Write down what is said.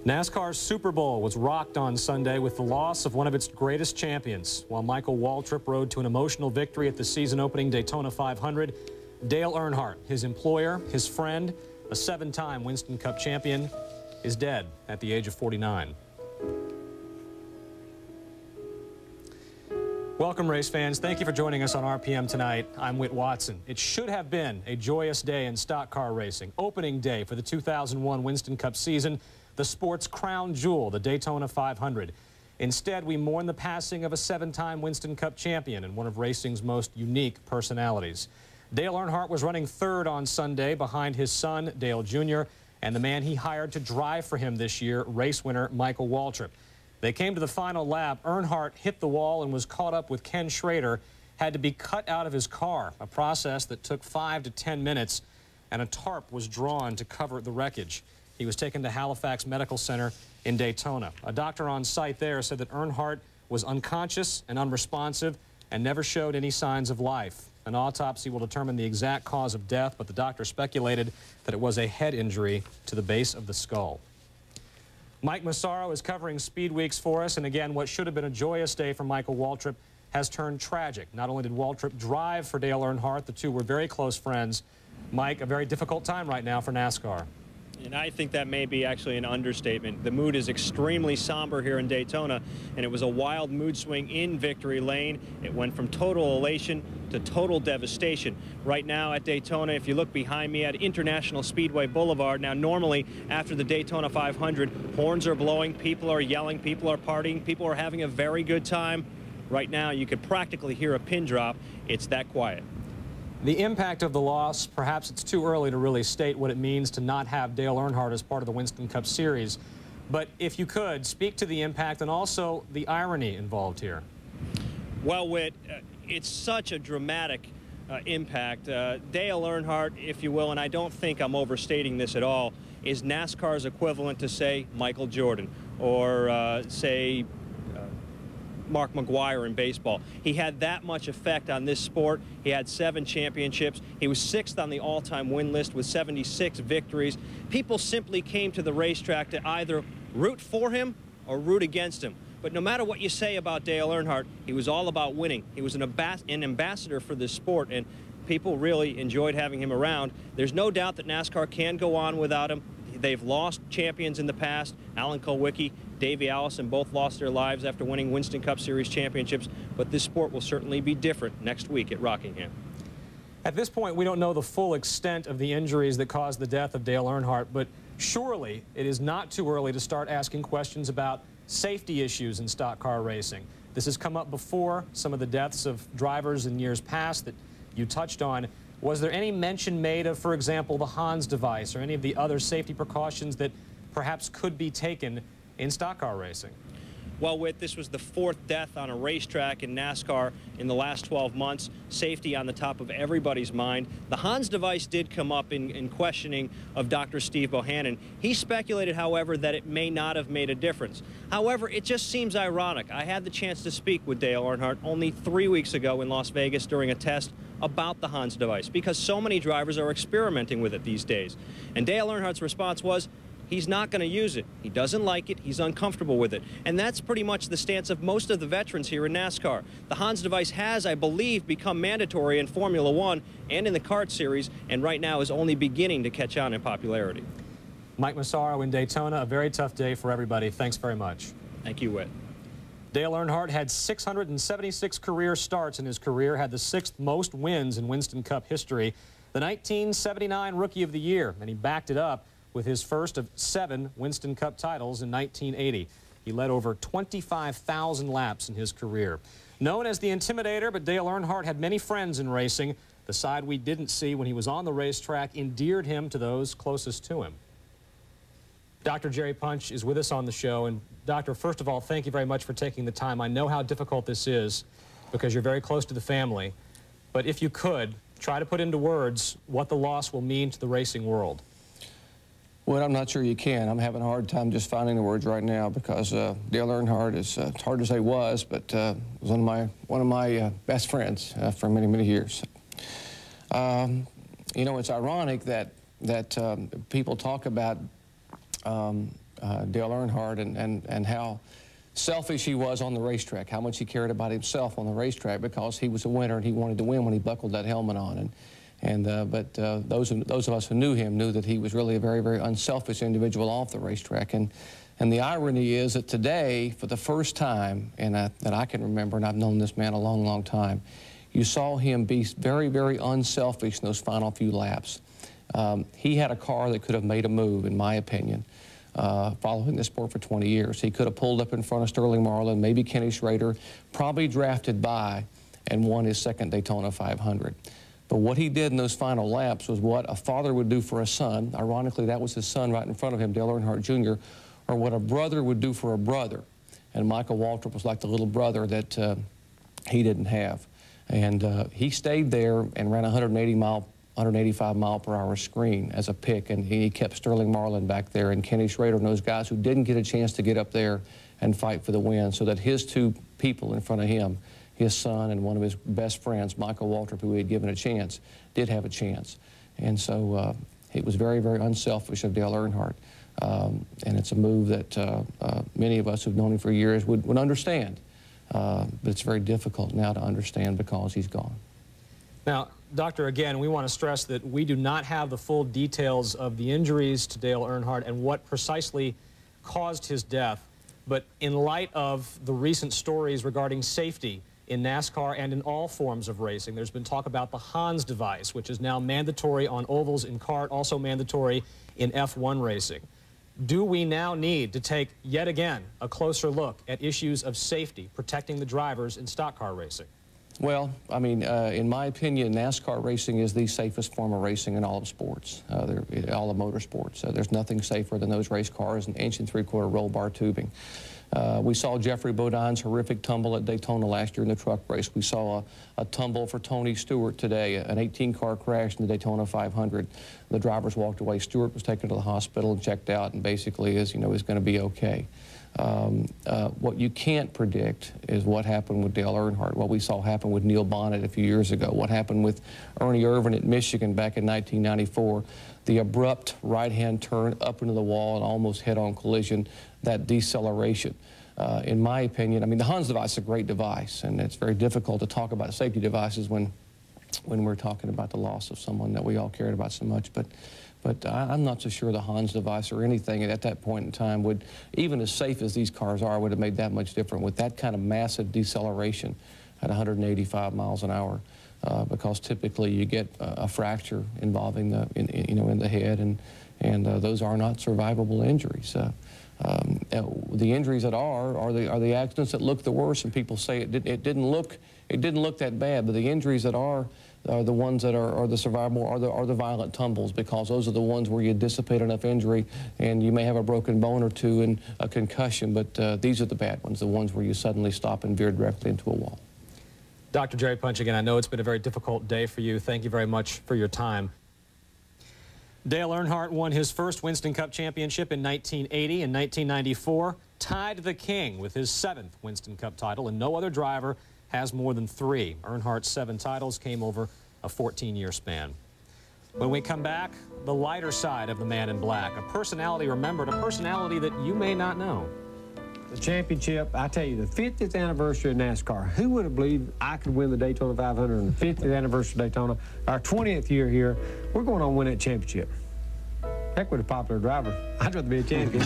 NASCAR's Super Bowl was rocked on Sunday with the loss of one of its greatest champions. While Michael Waltrip rode to an emotional victory at the season-opening Daytona 500, Dale Earnhardt, his employer, his friend, a 7-time Winston Cup champion, is dead at the age of 49. Welcome, race fans. Thank you for joining us on RPM tonight. I'm Whit Watson. It should have been a joyous day in stock car racing. Opening day for the 2001 Winston Cup season, the sport's crown jewel, the Daytona 500. Instead, we mourn the passing of a 7-time Winston Cup champion and one of racing's most unique personalities. Dale Earnhardt was running third on Sunday behind his son, Dale Jr., and the man he hired to drive for him this year, race winner Michael Waltrip. They came to the final lap. Earnhardt hit the wall and was caught up with Ken Schrader, had to be cut out of his car, a process that took 5 to 10 minutes, and a tarp was drawn to cover the wreckage. He was taken to Halifax Medical Center in Daytona. A doctor on site there said that Earnhardt was unconscious and unresponsive and never showed any signs of life. An autopsy will determine the exact cause of death, but the doctor speculated that it was a head injury to the base of the skull. Mike Massaro is covering Speed Weeks for us, and again, what should have been a joyous day for Michael Waltrip has turned tragic. Not only did Waltrip drive for Dale Earnhardt, the two were very close friends. Mike, a very difficult time right now for NASCAR. And I think that may be actually an understatement. The mood is extremely somber here in Daytona, and it was a wild mood swing in victory lane. It went from total elation to total devastation. Right now at Daytona, if you look behind me at International Speedway Boulevard, now normally after the Daytona 500, horns are blowing, people are yelling, people are partying, people are having a very good time. Right now, you could practically hear a pin drop. It's that quiet. The impact of the loss, perhaps it's too early to really state what it means to not have Dale Earnhardt as part of the Winston Cup Series. But if you could, speak to the impact and also the irony involved here. Well, Whit, it's such a dramatic impact. Dale Earnhardt, if you will, and I don't think I'm overstating this at all, is NASCAR's equivalent to, say, Michael Jordan or, say, Mark McGwire in baseball. He had that much effect on this sport. He had 7 championships. He was 6th on the all-time win list with 76 victories. People simply came to the racetrack to either root for him or root against him. But no matter what you say about Dale Earnhardt, he was all about winning. He was an ambassador for this sport, and people really enjoyed having him around. There's no doubt that NASCAR can go on without him. They've lost champions in the past. Alan Kulwicki, Davey Allison both lost their lives after winning Winston Cup Series championships, but this sport will certainly be different next week at Rockingham. At this point, we don't know the full extent of the injuries that caused the death of Dale Earnhardt, but surely it is not too early to start asking questions about safety issues in stock car racing. This has come up before, some of the deaths of drivers in years past that you touched on. Was there any mention made of, for example, the Hans device or any of the other safety precautions that perhaps could be taken in stock car racing? Well, Whit, this was the 4th death on a racetrack in NASCAR in the last 12 months. Safety on the top of everybody's mind. The Hans device did come up in questioning of Dr. Steve Bohannon. He speculated, however, that it may not have made a difference. However, it just seems ironic. I had the chance to speak with Dale Earnhardt only 3 weeks ago in Las Vegas during a test about the Hans device because so many drivers are experimenting with it these days. And Dale Earnhardt's response was, he's not going to use it. He doesn't like it. He's uncomfortable with it. And that's pretty much the stance of most of the veterans here in NASCAR. The Hans device has, I believe, become mandatory in Formula One and in the kart series, and right now is only beginning to catch on in popularity. Mike Massaro in Daytona, a very tough day for everybody. Thanks very much. Thank you, Whit. Dale Earnhardt had 676 career starts in his career, had the 6th most wins in Winston Cup history, the 1979 Rookie of the Year, and he backed it up with his first of 7 Winston Cup titles in 1980. He led over 25,000 laps in his career. Known as the Intimidator, but Dale Earnhardt had many friends in racing. The side we didn't see when he was on the racetrack endeared him to those closest to him. Dr. Jerry Punch is with us on the show. And Doctor, first of all, thank you very much for taking the time. I know how difficult this is because you're very close to the family. But if you could, try to put into words what the loss will mean to the racing world. Well, I'm not sure you can. I'm having a hard time just finding the words right now because Dale Earnhardt is, it's hard to say was, but was one of my best friends for many, many years. You know, it's ironic that people talk about Dale Earnhardt, and how selfish he was on the racetrack, how much he cared about himself on the racetrack because he was a winner and he wanted to win when he buckled that helmet on. But those of us who knew him knew that he was really a very, very unselfish individual off the racetrack. And the irony is that today, for the first time that I can remember, and I've known this man a long, long time, you saw him be very, very unselfish in those final few laps. He had a car that could have made a move, in my opinion, following the sport for 20 years. He could have pulled up in front of Sterling Marlin, maybe Kenny Schrader, probably drafted by and won his second Daytona 500. But what he did in those final laps was what a father would do for a son. Ironically, that was his son right in front of him, Dale Earnhardt Jr., or what a brother would do for a brother. And Michael Waltrip was like the little brother that he didn't have. And he stayed there and ran 185 mile per hour screen as a pick, and he kept Sterling Marlin back there and Kenny Schrader and those guys who didn't get a chance to get up there and fight for the win, so that his two people in front of him, his son and one of his best friends, Michael Waltrip, who he had given a chance, did have a chance. And so it was very, very unselfish of Dale Earnhardt. And it's a move that many of us who've known him for years would understand. But it's very difficult now to understand because he's gone. Now, Doctor, again, we want to stress that we do not have the full details of the injuries to Dale Earnhardt and what precisely caused his death. But in light of the recent stories regarding safety in NASCAR and in all forms of racing, there's been talk about the Hans device, which is now mandatory on ovals in kart, also mandatory in F1 racing. Do we now need to take, yet again, a closer look at issues of safety, protecting the drivers in stock car racing? Well, I mean, in my opinion, NASCAR racing is the safest form of racing in all of sports, all of motorsports. There's nothing safer than those race cars and inch and three-quarter roll bar tubing. We saw Jeffrey Bodine's horrific tumble at Daytona last year in the truck race. We saw a tumble for Tony Stewart today, an 18-car crash in the Daytona 500. The drivers walked away. Stewart was taken to the hospital and checked out, and basically is going to be okay. What you can't predict is what happened with Dale Earnhardt, what we saw happen with Neil Bonnet a few years ago, what happened with Ernie Irvin at Michigan back in 1994, the abrupt right-hand turn up into the wall and almost head-on collision, that deceleration. In my opinion, I mean, the Hans device is a great device, and it's very difficult to talk about safety devices when we're talking about the loss of someone that we all cared about so much. But I'm not so sure the Hans device or anything at that point in time would, even as safe as these cars are, would have made that much different with that kind of massive deceleration at 185 miles an hour. Because typically you get a fracture involving in the head, and those are not survivable injuries. The injuries that are the accidents that look the worst, and people say it didn't look that bad, but the injuries that are the ones that are the survivable are the violent tumbles, because those are the ones where you dissipate enough injury and you may have a broken bone or two and a concussion, but these are the bad ones, the ones where you suddenly stop and veer directly into a wall. Dr. Jerry Punch, again, I know it's been a very difficult day for you. Thank you very much for your time. Dale Earnhardt won his first Winston Cup championship in 1980 and 1994, tied the king with his 7th Winston Cup title, and no other driver has more than 3. Earnhardt's 7 titles came over a 14-year span. When we come back, the lighter side of the man in black, a personality remembered, a personality that you may not know. The championship, I tell you, the 50th anniversary of NASCAR. Who would have believed I could win the Daytona 500 on the 50th anniversary of Daytona? Our 20th year here, we're going to win that championship. Heck with a popular driver. I'd rather be a champion.